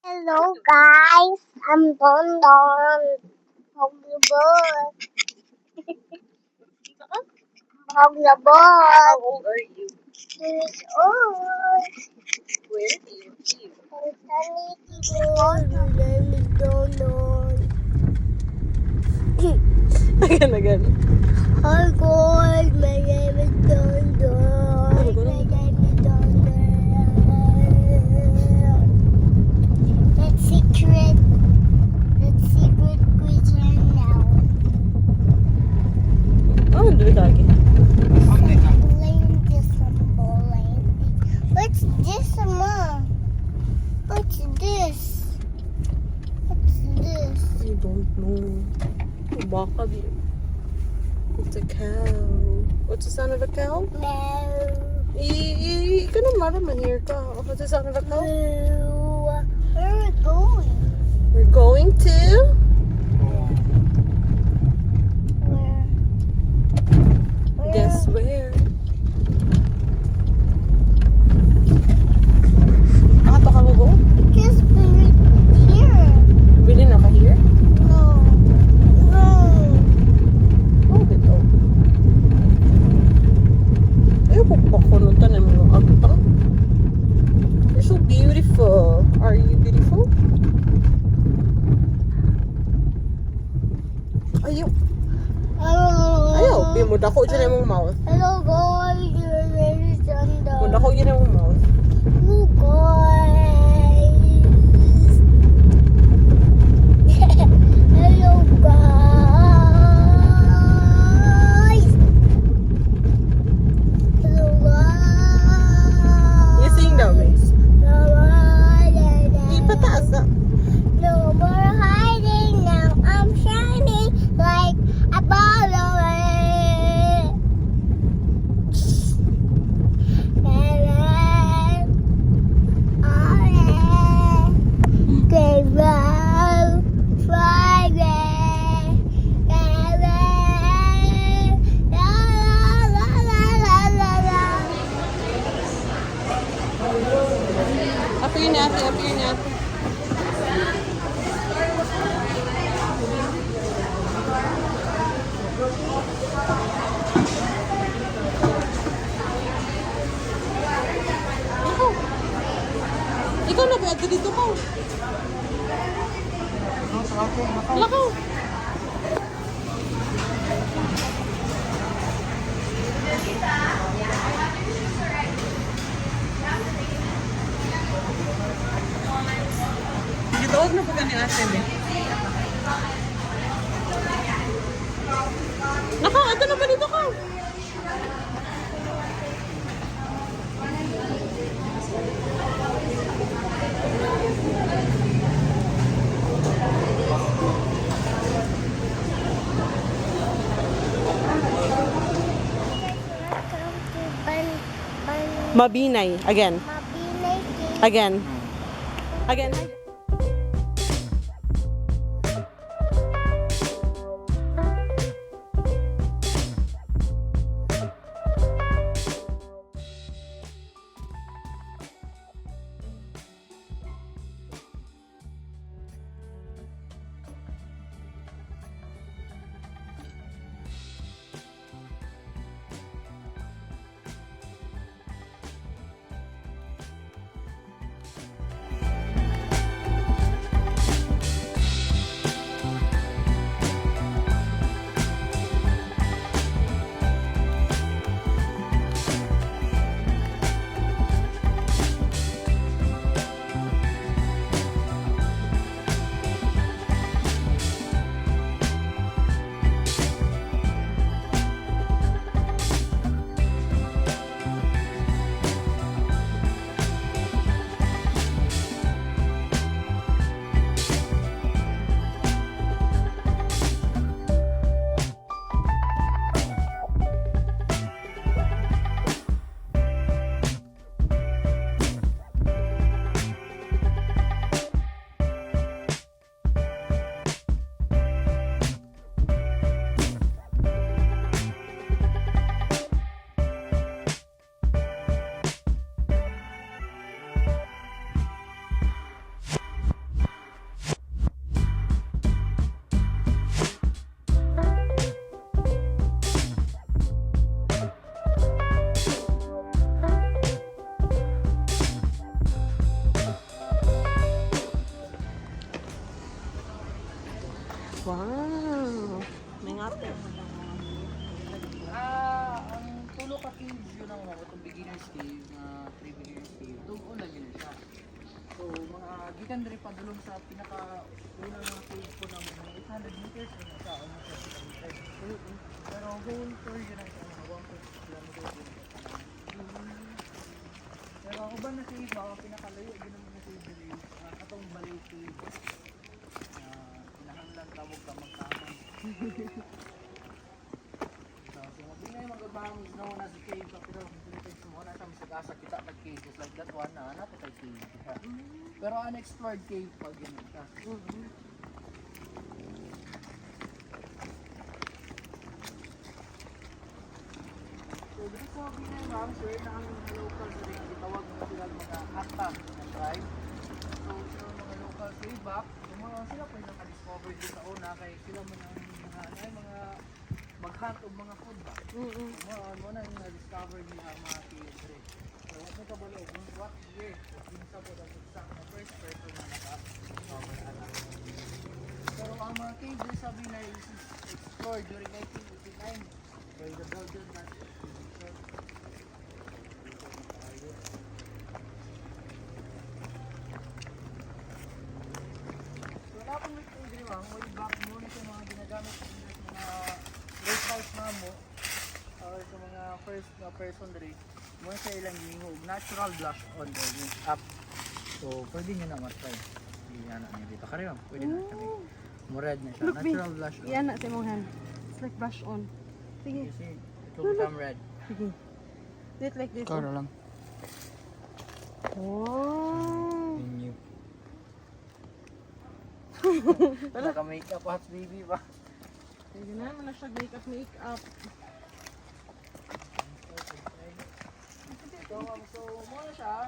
Hello guys, I'm Don Don. Hoglabot. Hoglabot. How old are you? 2 years old. Where do you live? My name is Don Don. Again. Hi guys, my name is Don Don. My name is Don Don. Let's secret creature now. Oh, dito lagi. Bowling. What's this, Mom? What's this? What's this? I don't know. Baka di. It's a cow. What's the sound of a cow? No. Ika na maraman here ka. What's the sound of a cow? No. Where are we going? We're going to... Where? Guess where? Ito ka mo go? Just here. Bili na ka here? No. No. Oh, dito. Ayaw po pakunutan ng mga agtang. You're so beautiful. Are you beautiful? Ayaw. Ayaw. Bimuda ko dyan yung mouth. Hello guys, your name is Sandra. Muda ko dyan yung mouth. Hello guys. Hello guys. Hello guys. You sing daw, miss. Ipataas na. No more hiding now. I'm shining like a ball of light. Appear natin, appear natin. Ikaw na ba? Dito ka. Lakaw. Dito, huwag na po ka ni ate. Lakaw, ito na ba dito ka? Mabinay. Again. Again. Again. Wow. May ngate. Ang tulo ka caves yun ang mga itong beginner's cave, 3 beginner's cave. Doon lang yun siya. So, mga gikan rin pa dulong sa pinaka unang mga cave ko ng mga 800 meters yun siya, almost 7 meters. Pero whole tour yun ang siya, mga 1.6 kilometers yun siya. Pero ako ba na cave, baka pinakalayo, yun naman na cave dito, katong baliw cave. Pinahanglan tawag ka magkaman. So, mabingay mag-abang na una sa cave, pero Philippines mo na siya masagasa kita pag cave, just like that one na natin kay cave. Pero unexplored cave pag yun siya. So, dito sa Binay Ma'am, sir, na ang mga local sa rin, itawag mo sila mga Hatta na tribe. So, sa mga local sa Ibak, yung mga sila po yung naka-discover dito sa una, kaya sila mo ng mga mag-hunt o mga food ba? Mo na yung na-discover nila ang mga cave. So, what may kabalo, what year, pinsa po ang exact na first person na naka-discover na anak. Pero ang mga cave sa Binay is explored during 1989 by the Belgian Dutch expedition. So, wala pong nag-agree ma'am, way back muna sa mga ginagamit sa mga rest house na mo or sa mga first na person rin, muna sa ilang yung natural blush on the up. So, pwede nyo na matry. Hindi na nyo dito. Kari ma'am, pwede na kami. Mured na siya. Look, Natural blush on. Yan na sa imong hand. It's like brush on. Sige. You see, it will become red. Sige. Do it like this. Ikaw na lang. Wow. New. Naka-makeup hot baby ba? Sige na, man na siya make-up. So, muna siya,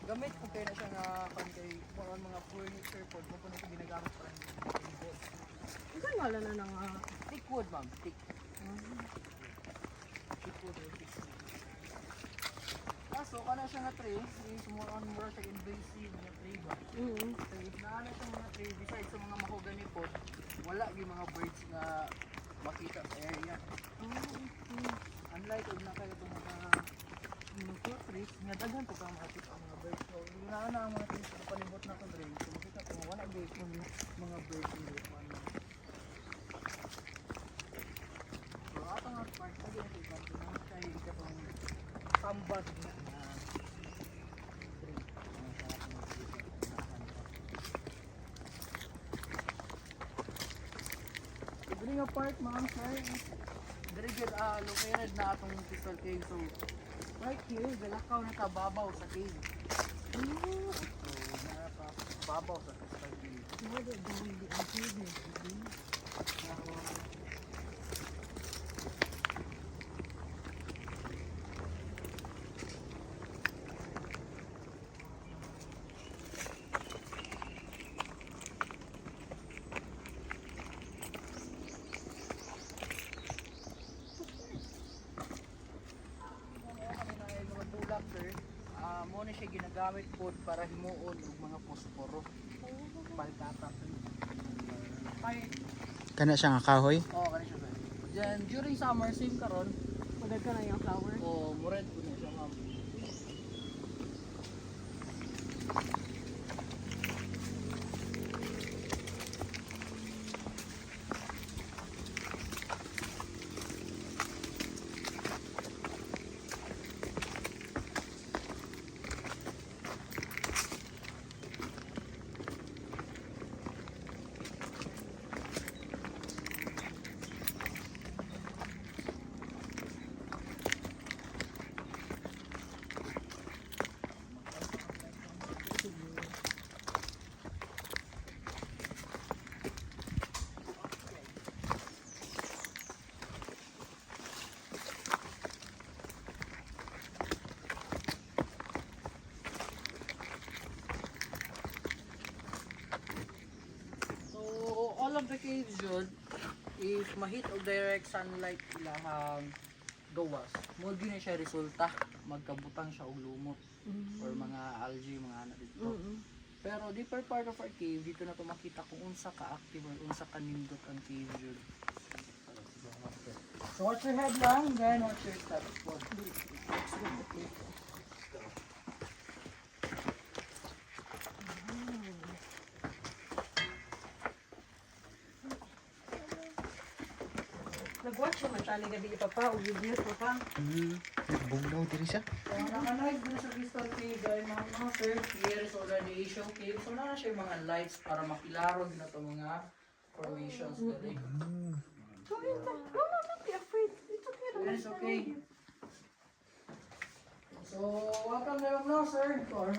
gamit ko kayo na siya nga kay mga furniture po, mo po na ito ginagamit para ng boat. Isang wala na ng Thick wood ma'am, thick. Thick wood or thick wood. Kaso, kana siya nga tree, is more on more siya invasive na tree ba? So, if naana siya mga tree, besides sa mga mahogany po, wala yung mga birds nga makita sa area. Unlike na kayo itong mga fruit trees, nga daghan po kang makita ang mga birds. So, yung naana ang mga trees sa palibot na kong rin, so makita po wala guys yung mga birds in this one. So, ato nga part, pag yun ito, kung kayo ikatong sambas na tree. Dili nga part ma'am sir, dili gid located na atong Crystal Cave. So right here, galakaw na ta babaw sa cave. So babaw sa Crystal Cave. Mga tulak sir, mo na siya ginagamit po para himuon og mga posporo. Palkata. Kana siya nga kahoy. Oo, kani siya sir. Then during summer, same karon, Pagod ka na yung flower. o mured po na siya ma'am. All of the caves yun, if mahit o direct sunlight ilahang gawas, mo di na siya resulta, magkabutang siya og lumot or mga algae, mga ano dito. Pero Pero deeper part of our cave, dito na to makita kung unsa ka-active or unsa ka-nindot ang cave yun. So watch your head lang, then watch your steps. Nag-watch mo matali ka di papa o videos papa. Bugnaw diri siya. So naka-live dun sa Crystal Cave dahil mga sir, here is already Asian Cave. So na siya yung mga lights para makilaro din na to mga formations dali. So yun na. No, don't be afraid. It's okay. Yes, okay. So, welcome na sir to our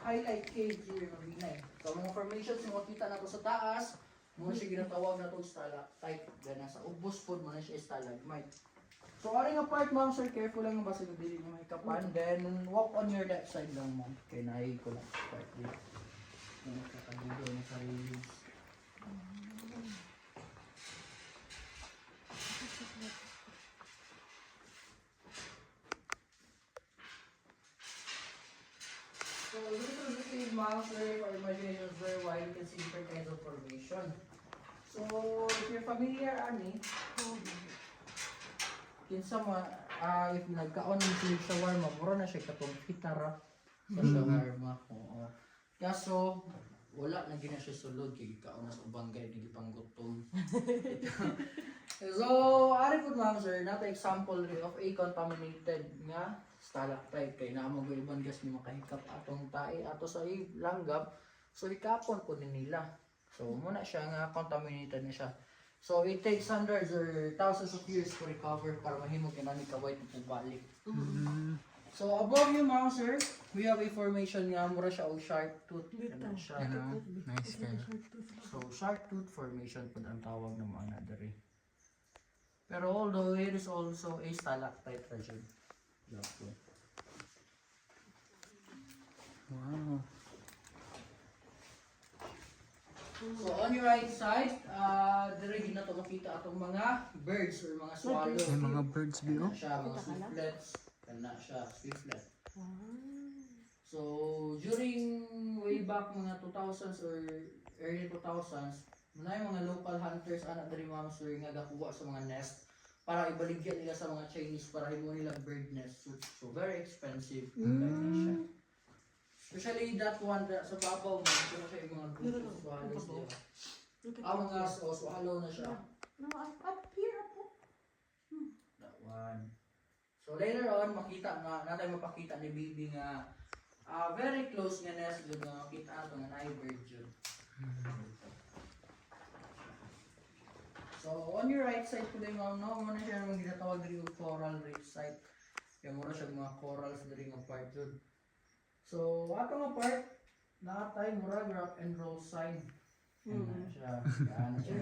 highlight cave here in Binay. So, mga formations yung makita na to sa taas, muna siya ginatawag na to stalactite. Then, nasa ubos po muna siya stalagmite. So, aring apart ma'am sir, careful lang yung basa kung dili nyo mahikapan. Then, walk on your left side lang ma'am. Kaya nahi ko lang part dito. Yung nakakagido na sa railings. So, this is the cave mouse where our imagination is very wide. You can see different kinds of formation. So, if you're familiar, Ani, kinsa if nagkaon ng siya shawarma, mura na siya katong hitara sa shawarma. Oo. Kaso, wala na gina siya sulod kay kaon na sa ubangay di panggutom. So, ari pud ma'am sir, nato example rin of a contaminated nga stalactite kay naamo gyud ibang gas ni makahikap atong tae ato sa langgam. So ikapon po din nila. So muna siya nga contaminated na siya. So it takes hundreds or thousands of years to recover para mahimog kinani kaway to balik. So above you ma'am sir, we have a formation nga mura siya og shark tooth. Kana siya. Nice guy. So shark tooth formation pud ang tawag ng mga diri. Pero although it is also a stalactite region. Wow. So on your right side, dire na to makita atong mga birds or mga swallow. May mga birds biyo. Kana siya, mga swiftlets. Kana siya, swiftlet. So during way back mga 2000s or early 2000s, muna yung mga local hunters anak diri ma'am sir nga gakuha sa mga nest para ibaligyan nila sa mga Chinese para himo nila bird nest. So very expensive. Siya. Especially that one sa babaw mo, ito na siya yung mga group of swallows niya. Mga swallow na siya. No, up here. That one. So later on, makita na natin mapakita ni Bibi nga very close nga nest yun nga makita ato nga naay bird yun. So on your right side ko din ma'am, no, muna siya naman ginatawag diri yung coral reef site. Kaya muna siya mga corals diri nga part yun. So ato nga part, nakatay mura rock and roll sign. Yan siya. Yan siya.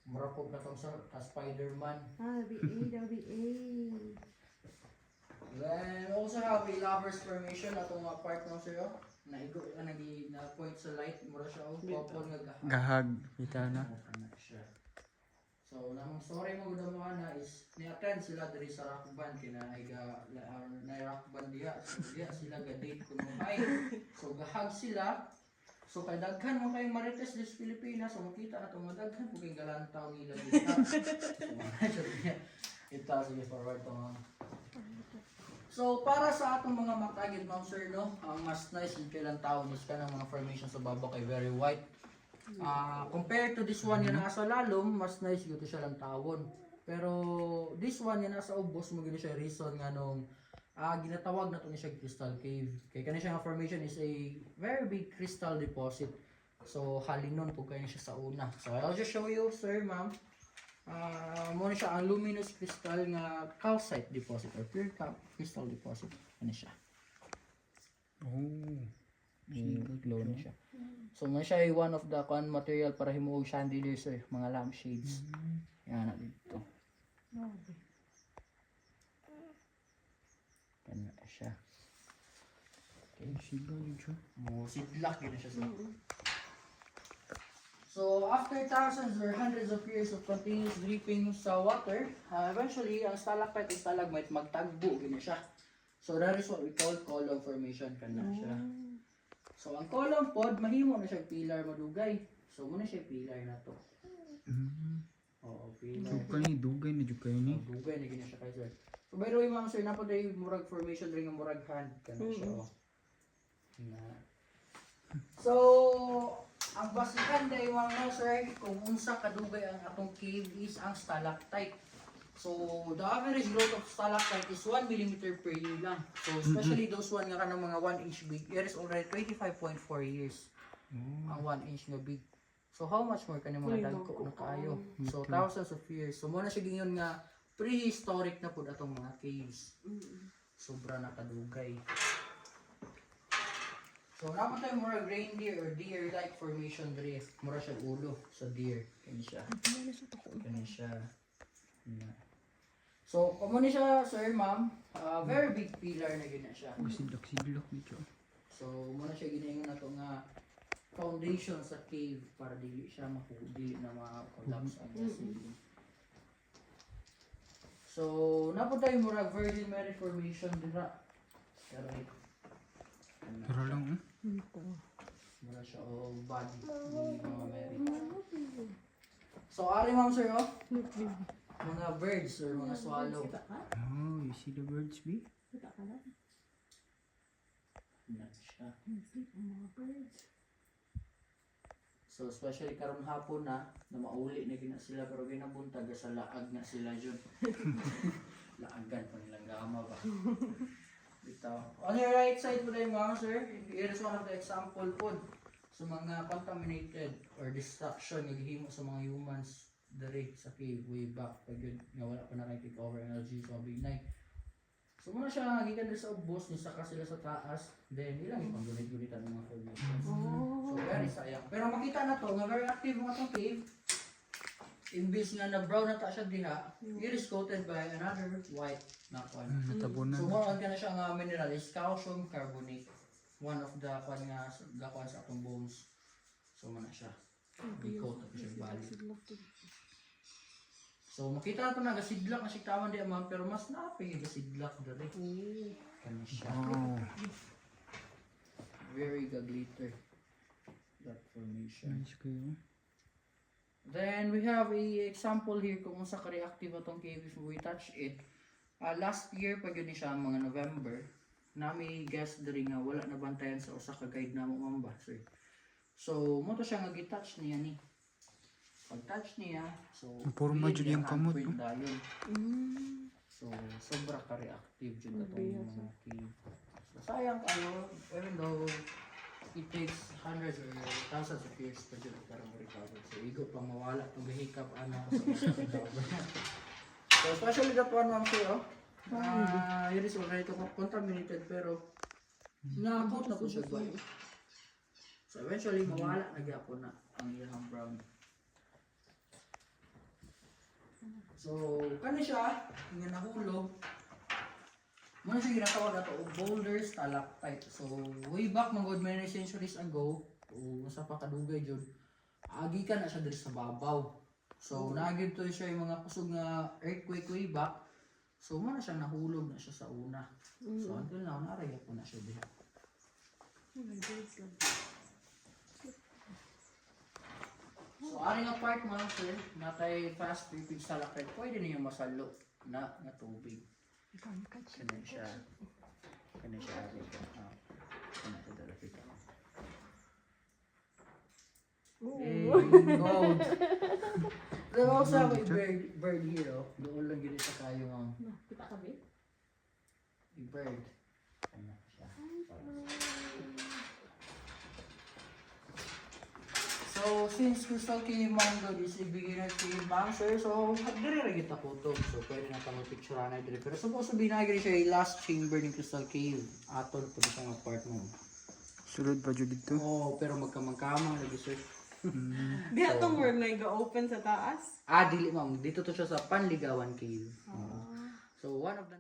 Mura po na itong sa Spider-Man. That'll be A. Then also have a lover's formation atong mga part ng sa'yo. Naigo ka na-point sa light. Mura siya o popol nga gahag. Gahag. Kita na. Ano siya. So, namang story mo gud mo na is ni-attend sila diri sa rock band kina na rock band diha. So, diha sila ga-date kuno hay. So, gahag sila. So, kay daghan mo kayong marites dis Pilipinas. So, makita na itong daghan po kayong galantaw nila dito. So, ito, sige forward to mga. So, para sa atong mga matagid ma'am sir, no, ang mas nice yung kailang taon is ka ng mga formation sa baba kay very white. Compared to this one yung nasa lalom, mas nice yun siya lang tawon. Pero this one yung nasa ubos, magiging siya reason nga nung ginatawag na ito siya crystal cave. Kaya kanya siya nga formation is a very big crystal deposit. So, halinon po kayo siya sa una. So, I'll just show you sir, ma'am. Muna siya ang luminous crystal nga calcite deposit or pure crystal deposit. Ano siya? Oh. Glow na siya. So muna siya ay one of the material para himuog chandelier sir, mga lampshades. Yan na dito. Yan na siya. Okay. Sidlak yun na siya sir. So, after thousands or hundreds of years of continuous dripping sa water, eventually, ang stalactite and stalagmite magtagbo, gina siya. So, that is what we call column formation, kana siya. So ang column pod mahimo na siya pillar madugay. So muna siya pillar na to. Oo, pillar. So kani dugay na jud kayo ni. Dugay na gina siya kay sir. So by the way ma'am sir, napod ay murag formation ring nga murag hand kana siya. Oh. Na. So ang basihan day ma'am no sir, kung unsa kadugay ang atong cave is ang stalactite. So the average growth of stalactite is 1 mm per year lang. So especially those one nga kanang mga 1 inch big, it is already 25.4 years. Ang 1 inch nga big. So how much more kani mga dagko na kaayo? So thousands of years. So mo na siya gingon nga prehistoric na pud atong mga caves. Sobra na kadugay. So naman tayo mura reindeer or deer-like formation diri. Mura siya ulo sa deer. Kani siya. Kani siya. So kamo ni siya sir ma'am, very big pillar na gina siya. Sidlok dito. So muna siya ginaingon nato nga foundation sa cave para dili siya dili na ma-collapse ang ceiling. So napod tayo mura Virgin Mary formation dira. Pero lang Mura siya all body ni mga Mary. So ari ma'am sir oh, mga birds or mga swallow. Oh, you see the birds be? Na siya. So especially karon hapon na mauli na gina sila pero ginabuntag sa laag na sila jud. Laagan pa nilang gama ba. Bitaw. On your right side po tayo mga sir, here is one of the example po sa mga contaminated or destruction nga gihimo sa mga humans diri sa cave way back pag yun nga wala pa na take over energy so big night. So muna siya gikan sa ubos ni saka sila sa taas then ilang ipanggunit-gunitan ng mga formations. So very sayang. Pero makita na to nga very active mga tong cave. Imbis nga na brown na ta siya diha, it is coated by another white na kwan. Natabunan. So more on ka na siya nga mineral is calcium carbonate. One of the kwan nga gakuan sa atong bones. So muna siya. Gi-coat na siya bali. So makita nato na gasidlak na siya tawan di ma'am pero mas naapay gasidlak diri. Kani siya. Oh, Very glitter. That formation. nice kayo. Then we have a example here kung unsa ka reactive atong cave if we touch it. Last year pag yun ni siya mga November, nami guess diri nga wala na bantayan sa usa ka guide namo ma'am ba sir. So mo to siya nga gi-touch niya ni. Pag-touch niya, so Porma bilid jud niya yung kamot, handprint no? dayon. So sobra ka reactive jud atong mga cave. So sayang kayo even though it takes hundreds or thousands of years pa dyan para ma-recover. So, igo pang mawala itong gahikap ano sa recover. So, especially that one ma'am sir, yun is already contaminated pero na-coat na po siya ba. So, eventually mawala na gyapon na ang ilang brown. So, kani siya, nga nahulog, muna siya ginatawag na ito, boulders, stalactite. So, way back mga many centuries ago, o sa pakadugay dyan, agi ka na siya dito sa babaw. So, nagib to siya yung mga kusog na earthquake way back. So, muna siya nahulog na siya sa una. So, until now, naraya po na siya dito. So, aring apart mga sir, natay fast tripping stalactite, pwede niyo masalo na tubig. Kani siya. Kani siya ari ka. Kani siya dala kita. Gold. There also have a bird here, oh. Doon lang gini sa kayo ang Kita ka ba? bird. Kani siya. So, since Crystal Cave Mango is a beginner cave monster, so, diri ra kita photo. So, pwede na tamo picture na diri. Pero supposed to be na gini siya yung last chamber ni Crystal Cave. Atol po sa mga part mo. Sulod pa jud dito. Oo, pero magkamang-kamang lagi sir. Di atong worm na ga-open sa taas. Dili ma'am. Dito to siya sa Panligawan Cave. So, one of the...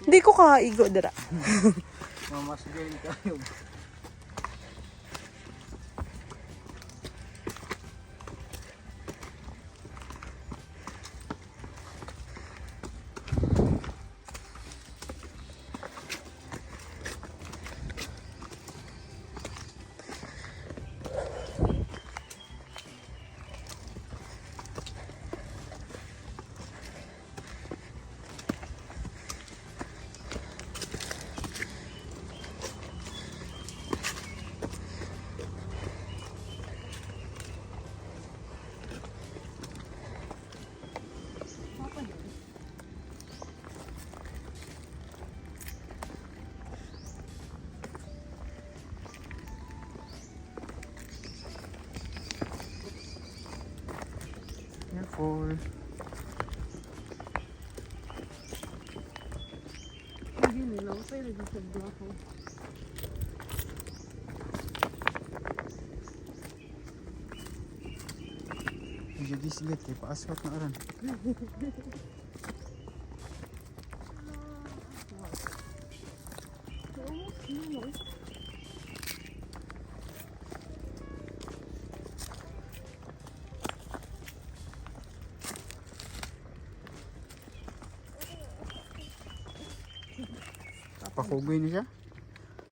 Hindi ko kakaigo dira. Mamas galing kayo. Careful. Hindi nila ako pwede sa ako. Jadi sigat kay paaswat na aran. Pakuboy na siya.